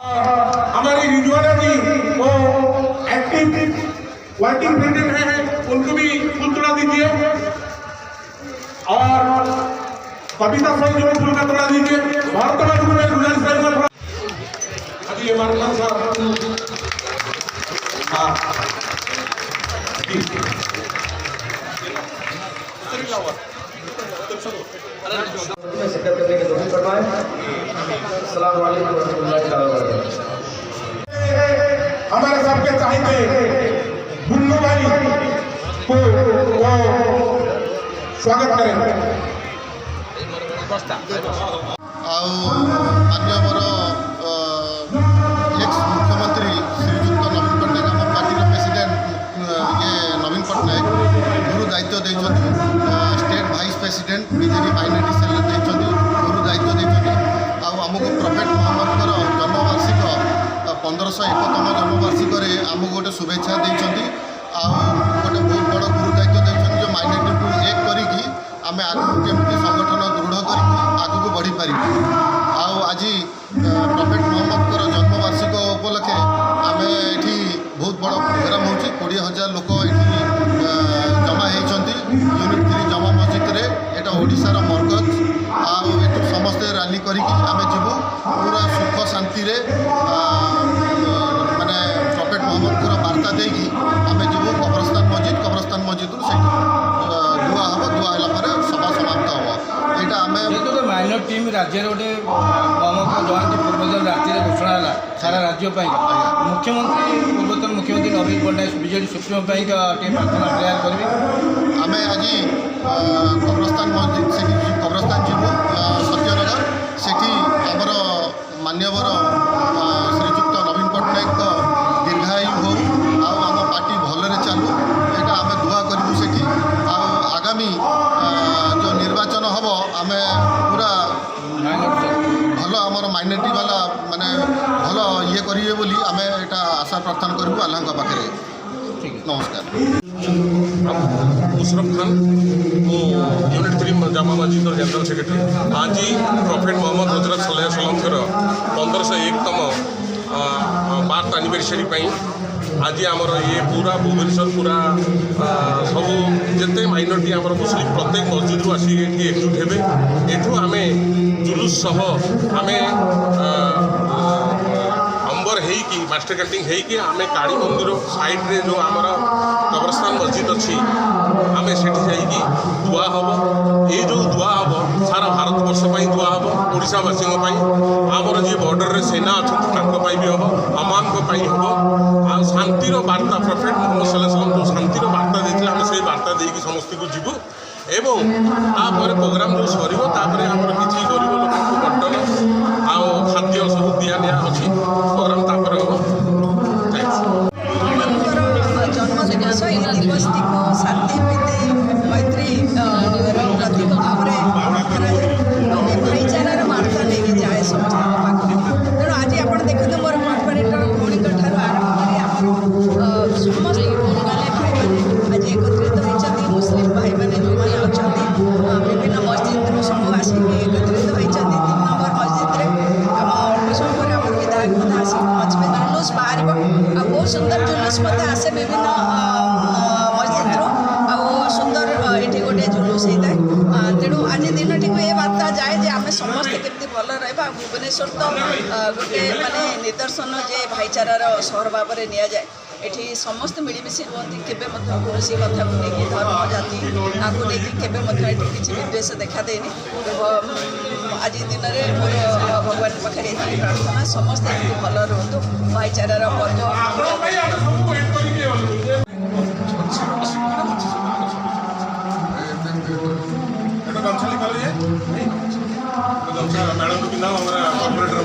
हमारी रिजवाना जी वो active working president हैं, उनको भी फूल तोड़ा दीजिए। और कविता सिंह जो फूल का तोड़ा दीजिए। भारत में गुजारिश करेंगे अभी ये मानना सर। हाँ शिरकत करने की कोशिश करवाएं। अस्सलाम वालेकुम रहमतुल्लाहि तआला व बरकातहू। हमारे सबके चाहते बुल्लू भाई को वो स्वागत करें। मान्यवर एक्स मुख्यमंत्री श्रीजुक्त नवीन पट्टनायक आम पार्टी प्रेसिडेंट ये नवीन पट्टनायक गुरु दायित्व देते state vice president BJP minority cell देते गुरु दायित्व देते आमको प्रॉफेट मोहम्मद जन्मवार्षिक 1501तम जन्मवार्षिक आमको गोटे शुभेच्छा देते गोटे बहुत बड़ गुरु दायित्व देते जो माइनॉरिटी को एक करी आम आगे केमी संगठन दृढ़ कर आगू बढ़ी पार। आज प्रॉफेट मोहम्मद जन्मवार्षिक उपलक्षे आम ये बहुत बड़ प्रोग्राम हो 20,000 लोक ये जमा होती यूनिट 3 जमा मस्जिद रे एटा ओडिशार मरकज आउ समस्ते रैली करिकी आम जीवु पूरा सुख शांति रे माने प्रॉफेट मोहम्मद वार्ता देकी आम जीवु कब्रस्तान मस्जिद से दुआ हम दुआ है सभा समाप्त हम यहाँ आम जेहेतु माइनर टीम राज्य गोटे मोहम्मद जयंती पूर्वदिन राति घोषणा है सारा राज्य मुख्यमंत्री पूर्वतन मुख्यमंत्री नवीन पट्टनायक बीजेडी सुप्रीमो प्रार्थना प्रेयर करेंगे। आम आज कब्रस्तान मस्जिद से कब्रस्तान जीवु सत्यनगर से आमर मान्यवर श्रीजुक्त नवीन पट्टनायक दीर्घायु हो आम पार्टी भलरे चालू यहाँ आम दुआ करूँ से आगामी जो निर्वाचन हम आम पूरा भल आमर माइनॉरिटी वाला माने भल ये करेंगे बोली आम यहाँ आशा प्रार्थना करूँ अल्लाह पाखे। नमस्कार। Musharraf Khan unit 3 Jama Masjid general secretary. आज प्रॉफेट मोहम्मद हजरत सल्लल्लाहु अलैहि वसल्लम 1501तम बार्थ एनिवर्सरी आज आमर ये पूरा भुवनेश्वर पूरा सब जिते माइनॉरिटी आमर मुस्लिम प्रत्येक मस्जिद रू आसिक एकजुट हेबे। एठू आमे जुलूस सह आमे अंबर हेकी मास्टर कैंटिंग हेकी आमे काली मंदिर साइड रे जो आमर कब्रस्तान मस्जिद अच्छी आमे सेठी जाइकी दुआ हम ये जो दुआ हम सारा भारत वर्ष दुआ हम ओडिशावासी आमर जी बॉर्डर रे सेना अच्छा भी हम अमान हम आ शांतिर वार्ता प्रॉफेट मोहम्मद सल्लल्लाहु अलैहि वसल्लम जो शांतिर वार्ता देते आम से वार्ता देकी समस्त को जीवु एवं तापर प्रोग्राम जो सर तापर आमर किसी गरीब लोक बंटन आ खाद्य सब दिया निया अच्छी प्रोग्राम तापर हम। जन्मदिवस यह दिवसटी को शांति मैत्री प्रतीक भाव में भाईचारार वार्ता लेके जाए समस्त पाख। तेणु आज आप देखते मोर कॉर्पोरेटर भौणी आरंभ कर समस्त बंगाली भाई मैंने आज एकत्रित होती मुस्लिम भाई मैंने जो मैंने अच्छा विभिन्न मस्जिद सब आसिक एकत्रित होती 3 नंबर मस्जिद आम अल्प समय पर आम विधायक आसिक पहुँचे जुलूस बाहर बहुत सुंदर जुलूस मत आसे विभिन्न मस्जिद सुंदर ये गोटे जुलूस होता है। तेणु आज दिन टी ये वार्ता जाए जे आम समस्ते केमती भल रहा भुवनेश्वर तो गोटे माने निदर्शन जे भाईचारार सहर भाव में नि जाए एठी समस्त मिलमिशी रुहति केबे कौन कथा को लेकिन धर्म जाति आपको लेकिन केबे किसी विद्वेष देखा देनी। आज दिन में मोर भगवान पाखे प्रार्थना समस्ते भल रुहतु भाईचारार पर्व मैडम को बिना हमारा कॉर्पोरेटर